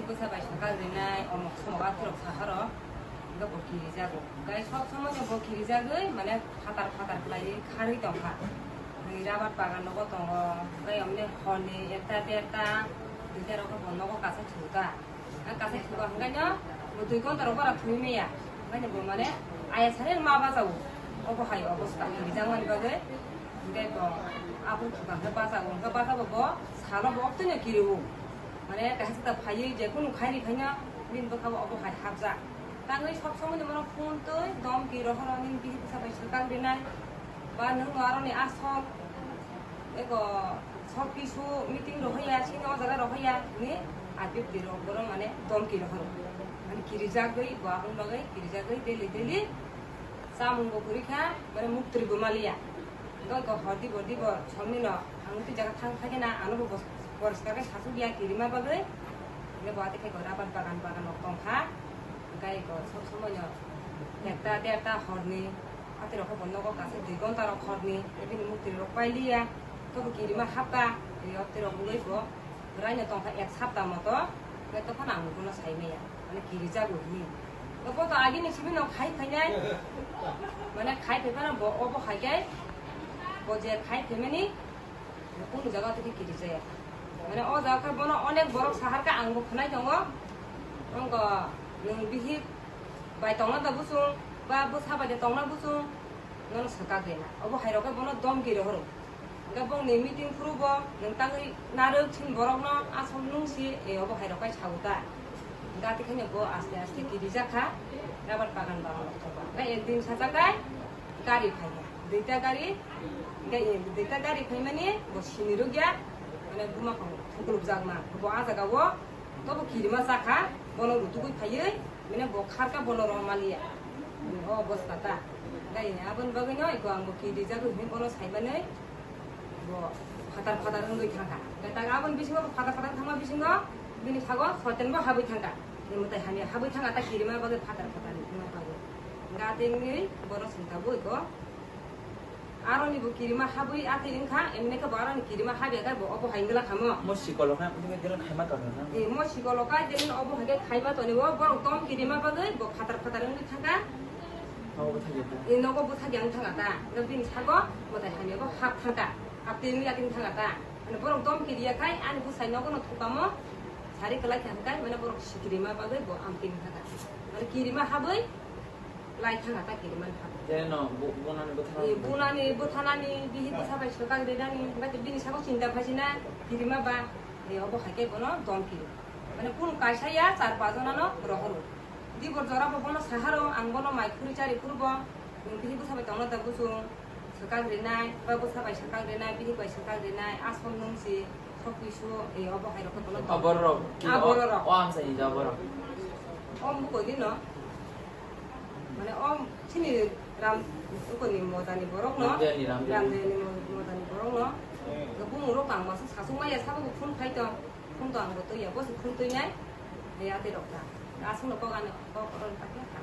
비부사바 샤가르나이 어머 소모가 트럭 사하러 이거 뭐 길이자고 그러니까 처음에 뭐 길이자고 만약 파달 플라이 가르이 덩파 라바 바간 너거 덩어 그러니까 엄네 허니 에따 이대로가 뭐 너거 가서 주가 가서 주가 한가냐 뭐 들건 따로 봐라 두미야 그러니까 뭐 말해 아예 사실 마바자고 어거 하여 어거스다 길이장만 이거게 근데 뭐 아부 주가 해봐서 뭐 사러 뭐 없더냐 길이고 만약 가서 파이 이제 그는 가리 그냥 민도 가고 어거 하이 합자 땅의 섭성은 뭐는 폰도 너무 길어 하라는 비슷하게 설강되나 많은 거라니 아서 이거 석기수 미팅도 해야 신경자가로 해야 네 아비비로 그런 만에 너무 길어 하러 아니 길이자거이 뭐 한번에 길이자거이 데리 싸문 거 그렇게 말에 묵들이 고말이야 이거 허디 뭐 처음에는 아무도 제가 탕하게나 안 하고 버스가게 사수기야 길이만 봐게 이거 뭐한테 그 라반 바간 어떤 파 그러니까 이거 소모녀 내다 허니 아들하고 건너고 가서 들건 따라 허니 여기 묵들이로 빨리야 또 길이만 합가 이 앞들하고 이거 그러냐 또 삽다 뭐도 그또 하나 안 먹는 사이매야 아니 길이자고 이 그것도 아기는 집에 가입 그냥 만약 가입하면 뭐 어버하게 뭐제 가입하면이 কোনো জায়গা থেকে কিনে যায় মানে ও জায়গা বনো অনেক বড় সাহারকা আঙ্গ খনাই দङ অঙ্গ নং বিহি বাই তংনা দা বুসুং বা বুসাবা দে তংনা বুসুং নং সকা গেনা অব হাইরকা বনো দম গিরে হরো গাবং নে মিটিং ফুরুব নং তাঙ্গি নারো थिन বরকন আসম নুংসি এ অব হাইরকা ছাউতা গাতি খানে গো আস্তে আস্তে কিরি জাখা রাবার বাগান বাগান তবা গাই একদিন সাজাকাই গাড়ি ফাইয়া দুইটা গাড়ি ফাইমানে বসিনিরো গিয়া মানে বুমা খাও ফুকুলুক জাগমা ব আজাগাও তব কিরিমা জাখা বনো রুতুগুই ফাইयै মানে ব খারকা বনো রমালিয়া ও অবস্থাটা গাই আবন বাগৈনো ইগো আঙ্গো কিরি জাগো হে বনো সাইবানে ব ফাটার হঙ্গৈ থাকা তা আবন বিসিङो ফাটার थांमा बिसिङो बिनि थागो सतेनबो हाबै थांगा निमते हानि हाबै थांगा ता किरिमा बागै फाटार बुङा बागै गातेंनि बनो सिन्ताबो इगो आरोनिबो किरिमा हाबै आते इनखा एमनेका बारानि किरिमा हाबेगा बो अबो हाइंगला खामो mo psikolognya mungkin dia hemat kan ए मो सिगलका देन अबो हागे खाइबा तनिबो बरं तम किरिमा बागै बो फाटार नि थांगा mau betul ए नगो बुथा ग्यां थांगा ता बिनि सागो मोताय हानिबो हाब थांगा आपतेनि यातिन थांगा ता माने बरं तम किरिया खाइ आनि बुसाइ नगो न थुकामो सारि कला थांगाय माने बरं किरिमा बागै बो आमतिन थांगा माने किरिमा हाबै लाइ थांगा ता किरिमा हाबै jadi no bunan betul bunani butanani bihi sampai sekang dedani berarti bini sago cinta pasina kirima ba obo hake bono dom kiri মানে কোন কাইসাইয়া 4-5 জনানো রহরো দিবর জরা বনো সাহারো আংবনো মাইকুরি চারি ফুরব বিহি বুসাবাই তংনা তা বুসু সকাল রেনাই বা বুসাবাই সকাল রেনাই বিহি কই সকাল রেনাই আসন নংসি সবকিছু এই অব হাইরকে বনো aborro aborro am sai aborro om bu koi dino মানে om sini ram ko ni modani borok no ram de ni modani borok noก็บุ้งรกต่างมาสักสุ่มไม่ยาทราบว่าคุณใครตัวคุณตัวอังกฤษตัวอย่างว่าสิคุณตัวไหนเดี๋ยวติดออกจากอาสมเราก็กันก็โดนตัดเนี่ยค่ะ